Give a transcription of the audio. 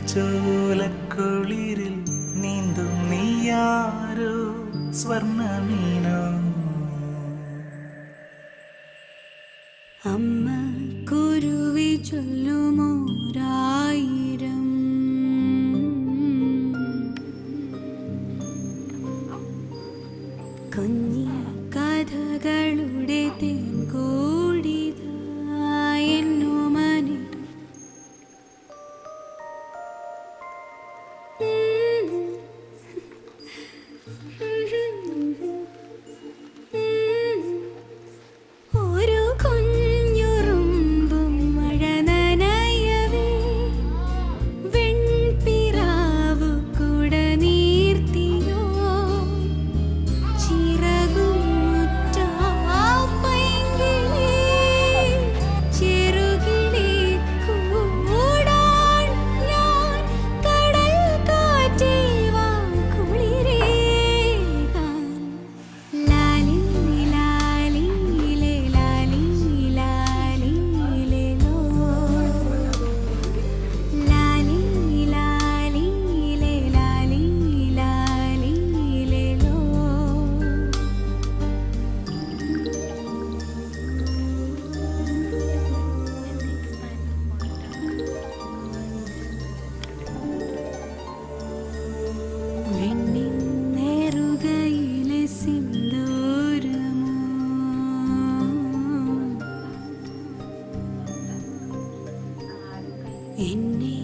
ചോലക്കുളിരിൽ നീന്തും നീയാരോ സ്വർണ്ണമീനോ. അമ്മ കുരുവി ചൊല്ലുമോരായിരം കുഞ്ഞി കഥകളുടെ തേൻകൂടിതായെന്നു മനെ. ഒരു കുഞ്ഞുറുമ്പും മഴ നനയവേ വെൺപിറാവു കുട നീർത്തിയോ ചിറകും മുറ്റാപ്പൈങ്കിളി ചെറുകിളി കൂടാൻ ഞാൻ കടൽ കാറ്റേ വാ കുളിരേകാൻ. ലാലി ലാലി ലേ ലാലി ലാലി ലേ ലോ ലാലി ലാലി ലേ ലാലി ലാലി ലേ ലോ. വെണ്ണിൻ നേറുകയിലെ സിന്ദൂരമോ എന്നെ